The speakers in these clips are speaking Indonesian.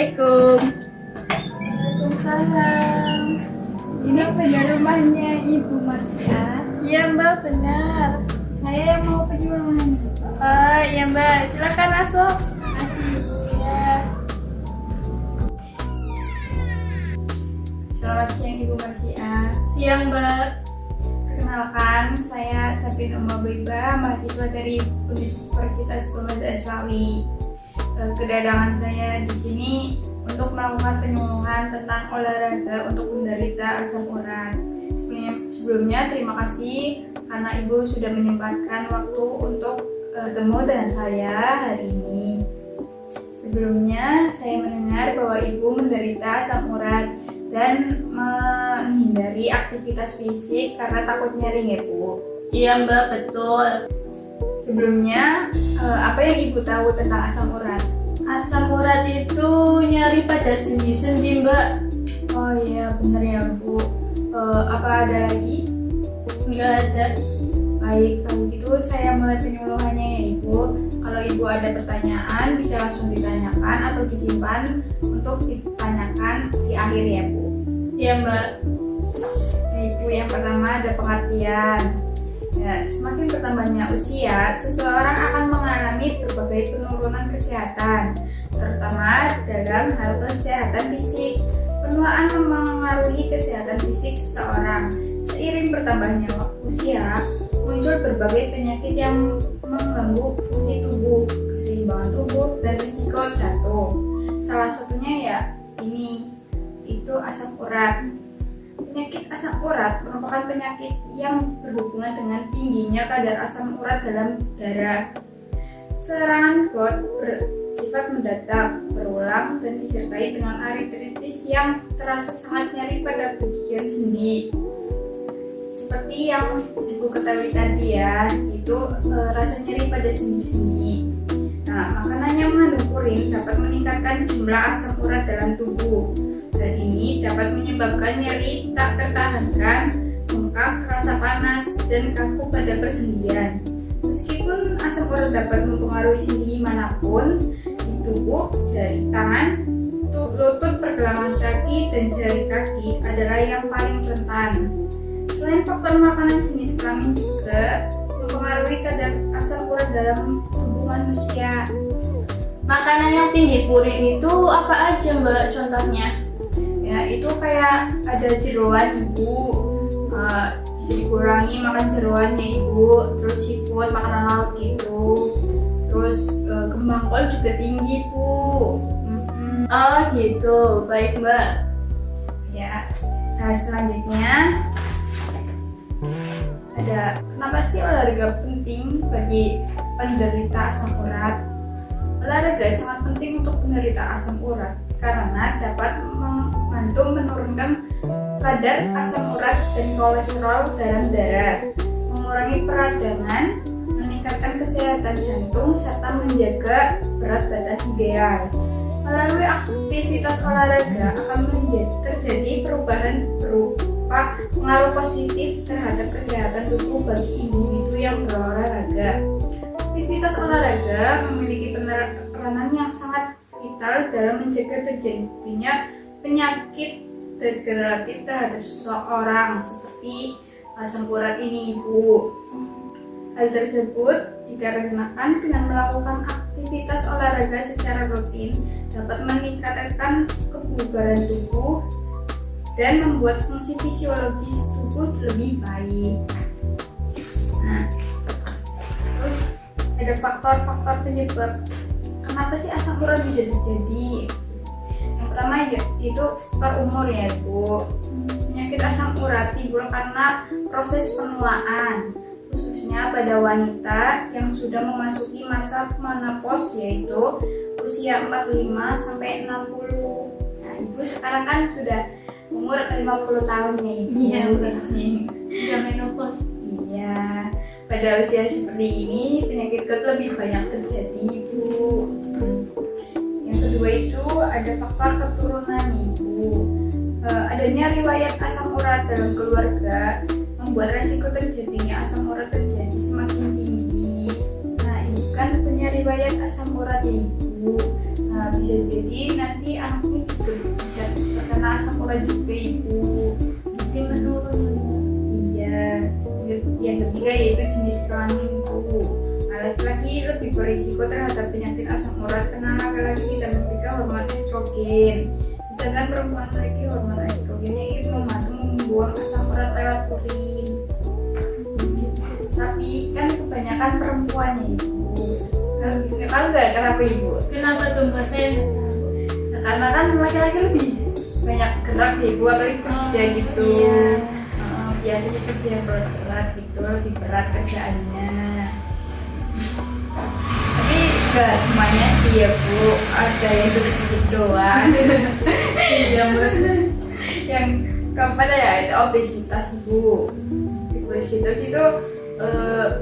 Assalamualaikum. Waalaikumsalam. Ini punya rumahnya Ibu Marsha. Iya Mbak, benar. Saya yang mau penyuluhan. Oh iya Mbak, silakan masuk. Ya. Selamat siang Ibu Marsha. Siang Mbak. Perkenalkan, saya Sabrina Umabeba, mahasiswa dari Universitas Pemuda Islami. Kedatangan saya di sini untuk melakukan penyuluhan tentang olahraga untuk penderita asam urat. Sebelumnya terima kasih karena Ibu sudah menyempatkan waktu untuk bertemu dengan saya hari ini. Sebelumnya saya mendengar bahwa Ibu menderita asam urat dan menghindari aktivitas fisik karena takut nyeri ya Bu. Iya Mbak, betul. Sebelumnya apa yang Ibu tahu tentang asam urat? Asam urat itu nyari pada sendi-sendi Mbak. Oh iya benar ya Bu. Apa ada lagi? Nggak ada. Baik, kalau gitu saya mulai penyuluhannya ya Ibu. Kalau Ibu ada pertanyaan bisa langsung ditanyakan atau disimpan untuk ditanyakan di akhir ya Bu. Iya Mbak. Nah, Ibu, yang pertama ada pengertian. Ya, semakin bertambahnya usia, seseorang akan mengalami berbagai penurunan kesehatan, terutama dalam hal kesehatan fisik. Penuaan memengaruhi kesehatan fisik seseorang. Seiring bertambahnya usia, muncul berbagai penyakit yang mengganggu fungsi tubuh, keseimbangan tubuh, dan risiko jatuh. Salah satunya ya itu asam urat. Penyakit asam urat merupakan penyakit yang berhubungan dengan tingginya kadar asam urat dalam darah. Serangan GERD bersifat mendadak, berulang, dan disertai dengan artritis yang terasa sangat nyeri pada bagian sendi. Seperti yang Ibu ketahui tadi ya, itu rasa nyeri pada sendi-sendi. Nah, makanan yang mengandung purin dapat meningkatkan jumlah asam urat dalam tubuh. Dan ini dapat menyebabkan nyeri tak tertahankan, bengkak, rasa panas, dan kaku pada persendian. Meskipun asam urat dapat mempengaruhi sendi manapun di tubuh, jari tangan, lutut, pergelangan kaki, dan jari kaki adalah yang paling rentan. Selain faktor makanan jenis kelamin juga mempengaruhi kadar asam urat dalam tubuh manusia. Makanan yang tinggi purin itu apa aja Mbak contohnya? Ya, itu kayak ada jeroan Ibu, bisa dikurangi makan jeroannya Ibu, terus seafood, makanan laut gitu, terus kembang kol juga tinggi Bu. Oh gitu, baik Mbak. Ya, nah selanjutnya ada kenapa sih olahraga penting bagi penderita asam urat? Olahraga sangat penting untuk penderita asam urat karena dapat membantu menurunkan kadar asam urat dan kolesterol dalam darah, mengurangi peradangan, meningkatkan kesehatan jantung, serta menjaga berat badan ideal. Melalui aktivitas olahraga akan terjadi perubahan berupa pengaruh positif terhadap kesehatan tubuh bagi individu yang berolahraga. Aktivitas olahraga memiliki peranan yang sangat vital dalam mencegah terjadinya penyakit degeneratif terhadap seseorang seperti asam urat ini Ibu. Hal tersebut dikarenakan dengan melakukan aktivitas olahraga secara rutin dapat meningkatkan kebugaran tubuh dan membuat fungsi fisiologis tubuh lebih baik. Nah, terus ada faktor-faktor penyebab kenapa sih asam urat bisa terjadi. Yang pertama itu faktor umur ya Bu. Penyakit asam urat timbul karena proses penuaan, khususnya pada wanita yang sudah memasuki masa menopause yaitu usia 45 sampai 60. Nah, Ibu sekarang kan sudah umur 50 tahun ya Ibu. Iya, sudah menopause. Iya. Pada usia seperti ini penyakit GERD lebih banyak terjadi Ibu. Yang kedua itu ada faktor keturunan Ibu. Adanya riwayat asam urat dalam keluarga membuat resiko terjadinya asam urat terjadi semakin tinggi. Nah, Ibu kan punya riwayat asam urat ya Ibu. Nah, bisa jadi nanti anaknya juga bisa terkena asam urat juga ibu. Jadi menurun. Iya. Yang ketiga yaitu jenis kelamin bu. Nah, laki-laki lebih berisiko terhadap penyakit asam urat karena laki-laki tidak memberikan hormon estrogen, sedangkan perempuan memiliki hormon estrogennya itu membantu membuang asam urat lewat urin. Tapi kan kebanyakan perempuannya ibu. Tahu nggak kenapa ibu? Kenapa tuh Mbak? Saya nggak tahu. Nah, karena kan laki-laki lebih banyak gerak ya ibu, apalagi kerja gitu. Iya. Biasanya kerja yang berat gitu, lebih berat kerjaannya. Tapi nggak semuanya sih ya bu, ada yang dikit doang. Iya Mbak. Yang keempat ya itu obesitas bu. Obesitas itu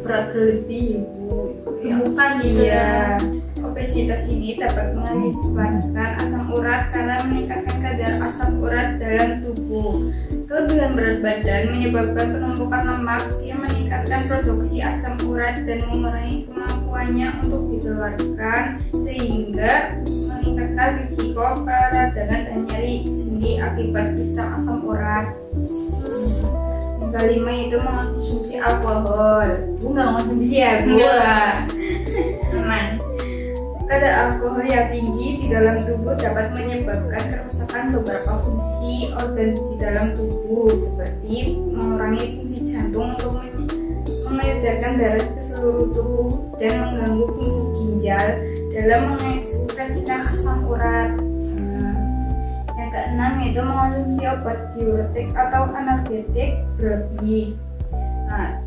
berat berlebih bu. Bukan gitu Iya. Obesitas ini dapat mengakibatkan asam urat karena meningkatkan kadar asam urat dalam tubuh. Kelebihan berat badan menyebabkan penumpukan lemak yang meningkatkan produksi asam urat dan mengurangi kemampuannya untuk dikeluarkan, sehingga meningkatkan risiko peradangan dan nyeri sendi akibat kristal asam urat. Yang kelima itu mengonsumsi alkohol. Bu nggak mengonsumsi ya bu? Enggak. Aman. Kadar alkohol yang tinggi di dalam tubuh dapat menyebabkan kerusakan beberapa fungsi organ di dalam tubuh, seperti mengurangi fungsi jantung untuk mengedarkan darah ke seluruh tubuh dan mengganggu fungsi ginjal dalam mengekspresikan asam urat. Yang keenam yaitu mengonsumsi obat diuretik atau analgetik berlebih. Nah,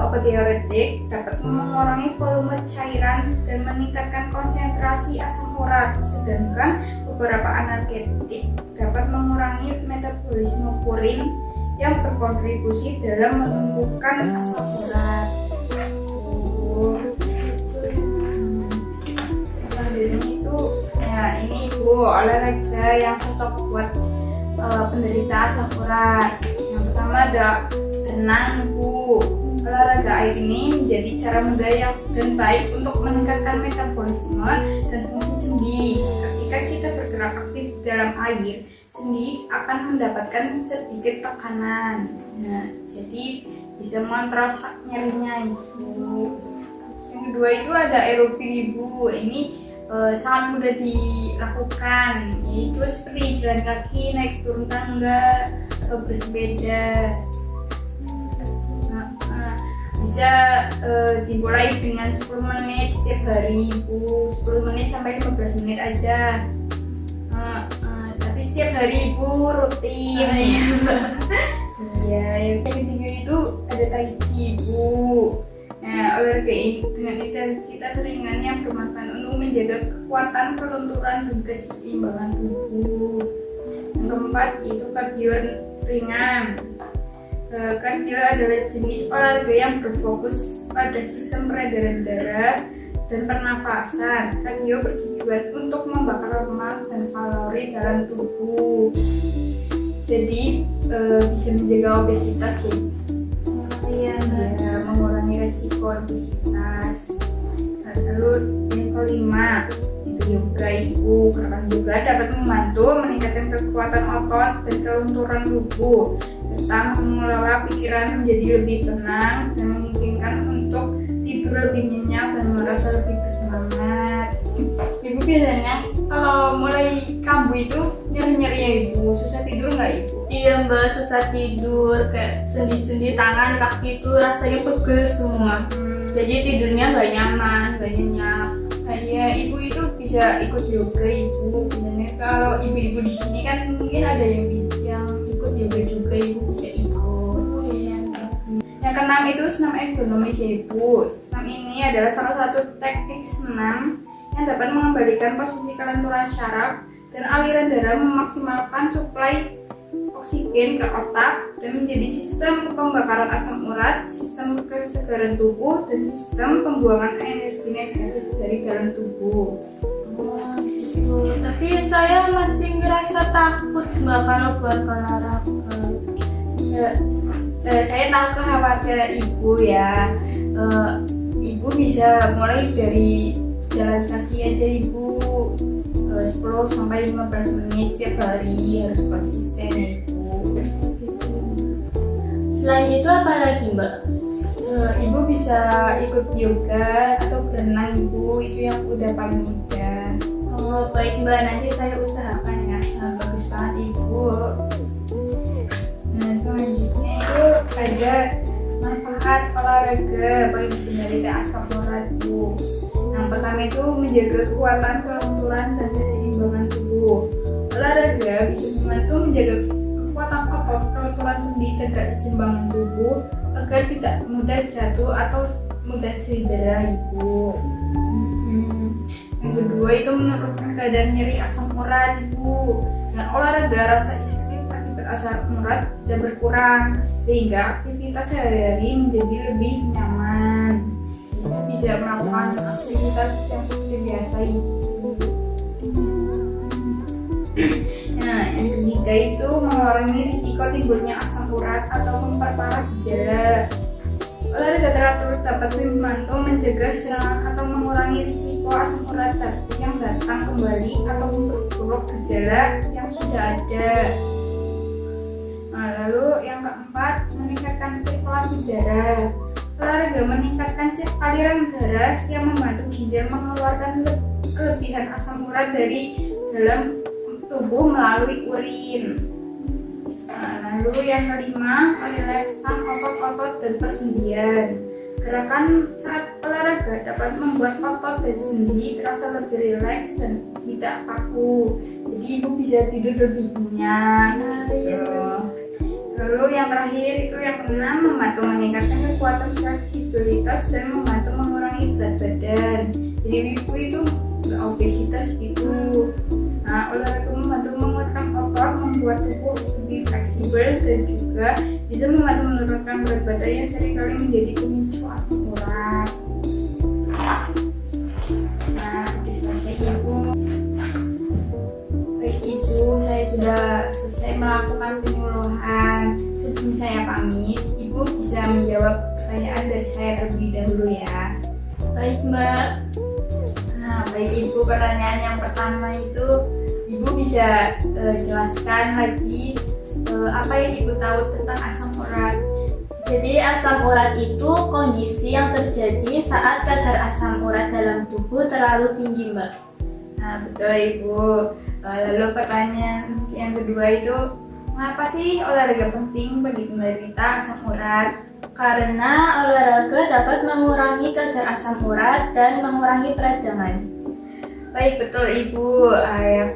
obat diuretik dapat mengurangi volume cairan dan meningkatkan konsentrasi asam urat, sedangkan beberapa analgetik dapat mengurangi metabolisme purin yang berkontribusi dalam menumbuhkan asam urat. Selanjutnya itu, ya ini bu olahraga yang cocok buat penderita asam urat. Yang pertama ada renang bu. Olahraga air ini menjadi cara mudah yang dan baik untuk meningkatkan metabolisme dan fungsi sendi. Ketika kita bergerak aktif dalam air, sendi akan mendapatkan sedikit tekanan. Nah, jadi bisa mengontrol nyerinya ibu. Yang kedua itu ada aerobik ibu. Ini sangat mudah dilakukan, yaitu seperti jalan kaki, naik turun tangga, atau bersepeda. Bisa dimulai dengan 10 menit setiap hari ibu, 10 menit sampai 15 menit aja. Tapi setiap hari ibu rutin. Iya, yang ketiga itu ada tai chi ibu. Nah, olahraga ini dengan intensitas ringan yang bermanfaat untuk menjaga kekuatan kelenturan dan keseimbangan tubuh. Yang keempat itu cardio ringan. Cardio adalah jenis olahraga yang berfokus pada sistem peredaran darah dan pernafasan. Cardio bertujuan untuk membakar lemak dan kalori dalam tubuh. Jadi bisa menjaga obesitas ya. Iya, Mengurangi resiko obesitas. Lalu yang kelima itu yoga ibu. Gerakan yoga dapat membantu meningkatkan kekuatan otot dan kelenturan tubuh, serta mengelola pikiran menjadi lebih tenang dan memungkinkan untuk tidur lebih nyenyak dan merasa lebih bersemangat. Ibu biasanya kalau mulai kambuh itu nyeri-nyeri ya ibu, susah tidur nggak ibu? Iya Mbak, susah tidur, kayak sendi-sendi tangan, kaki itu rasanya pegel semua. Jadi tidurnya nggak nyaman, nggak nyenyak. Nah, iya, ibu itu bisa ikut yoga ibu. Biasanya kalau ibu-ibu di sini kan mungkin ada yang ikut yoga juga, ibu bisa ikut. Oh iya. Yang keenam itu senam ergonomis ya ibu. Senam ini adalah salah satu teknik senam yang dapat mengembalikan posisi kelenturan syaraf dan aliran darah, memaksimalkan suplai oksigen ke otak dan menjadi sistem pembakaran asam urat, sistem kesegaran tubuh, dan sistem pembuangan energi negatif dari dalam tubuh. Oh gitu. Tapi saya masih ngerasa takut Mbak kalau buat olahraga. Saya tahu kekhawatiran ibu ya. Ibu bisa mulai dari jalan kaki aja ibu. 10 sampai 15 menit setiap hari, harus konsisten ya Ibu. Selain itu apa lagi Mbak? Ibu bisa ikut yoga atau berenang Ibu, itu yang udah paling mudah. Oh baik Mbak, nanti saya usahakan ya. Nah, bagus banget Ibu. Nah, selanjutnya itu ada manfaat olahraga bagi penderita asam urat Ibu. Yang pertama itu menjaga kekuatan, kelenturan, dan keseimbangan tubuh. Olahraga bisa membantu menjaga kekuatan otot, kelenturan sendi, dan keseimbangan tubuh agar tidak mudah jatuh atau mudah cedera Ibu. Yang kedua itu menurunkan kadar nyeri asam urat Ibu. Dengan olahraga rasa sakit akibat asam urat bisa berkurang sehingga aktivitas sehari-hari menjadi lebih nyaman. Ibu bisa melakukan aktivitas yang seperti biasa Ibu. Nah, yang ketiga itu mengurangi risiko timbulnya asam urat atau memperparah gejala. Olahraga teratur dapat membantu mencegah serangan atau mengurangi risiko asam urat yang datang kembali atau memperburuk gejala yang sudah ada. Nah, lalu yang keempat, meningkatkan sirkulasi darah. Olahraga meningkatkan aliran darah yang membantu ginjal mengeluarkan kelebihan asam urat dari dalam tubuh melalui urin. Nah, lalu yang kelima, merilekskan otot-otot dan persendian. Gerakan saat olahraga dapat membuat otot dan sendi terasa lebih rileks dan tidak kaku. Jadi ibu bisa tidur lebih nyenyak. Gitu. Lalu yang terakhir itu yang keenam, membantu meningkatkan kekuatan fleksibilitas dan membantu mengurangi berat badan. Jadi ibu itu nggak obesitas gitu. Nah, olahraga membantu menguatkan otot, membuat tubuh lebih fleksibel dan juga bisa membantu menurunkan berat badan yang seringkali menjadi pemicu asam urat. Nah, sudah selesai Ibu. Baik Ibu, saya sudah selesai melakukan penyuluhan. Sebelum saya pamit, Ibu bisa menjawab pertanyaan dari saya terlebih dahulu ya. Baik Mbak. Nah, baik Ibu, pertanyaan yang pertama itu Ibu bisa jelaskan lagi apa yang Ibu tahu tentang asam urat. Jadi asam urat itu kondisi yang terjadi saat kadar asam urat dalam tubuh terlalu tinggi Mbak. Nah, betul Ibu. Lalu pertanyaan yang kedua itu, mengapa sih olahraga penting bagi penderita asam urat? Karena olahraga dapat mengurangi kadar asam urat dan mengurangi peradangan. Baik, betul Ibu.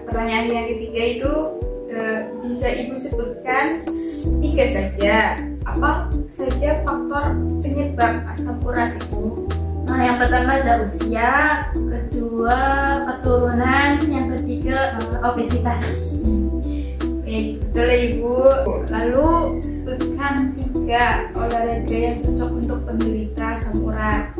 Pertanyaan yang ketiga itu bisa Ibu sebutkan 3 saja. Apa saja faktor penyebab asam urat itu? Nah, yang pertama ada usia, kedua keturunan, yang ketiga obesitas. Baik, betul Ibu. Lalu sebutkan 3 olahraga yang cocok untuk penderita asam urat.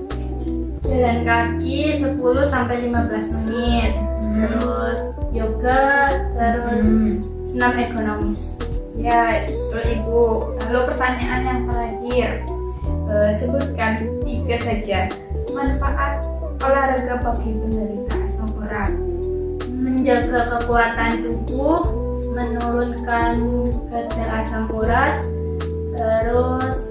Jalan kaki 10 sampai 15 menit. Terus yoga, terus senam ekonomis. Ya, betul Ibu. Lalu pertanyaan yang terakhir, sebutkan 3 saja manfaat olahraga bagi penderita asam urat. Menjaga kekuatan tubuh, menurunkan kadar asam urat, terus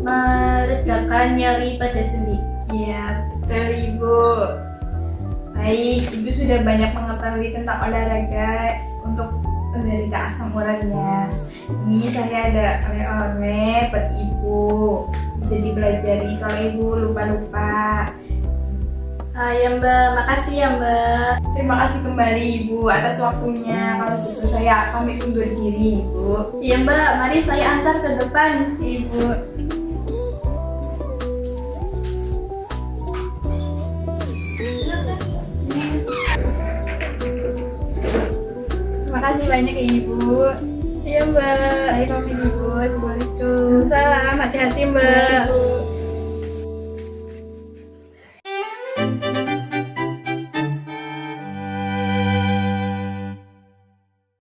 meredakan nyeri pada sendi. Ya, betul Ibu. Baik, Ibu sudah banyak mengetahui tentang olahraga untuk penderita asam urat ya. Ini saya ada oleh-oleh buat Ibu, bisa dipelajari kalau Ibu lupa-lupa. Ya Mbak, makasih ya Mbak. Terima kasih kembali Ibu atas waktunya. Kalau gitu saya pamit undur diri Ibu. Iya Mbak, mari saya antar ke depan. Ibu. Terima kasih banyak ya Ibu. Iya Mbak. Saya pamit Ibu. Assalamualaikum. Salam, hati-hati Mbak. Ibu.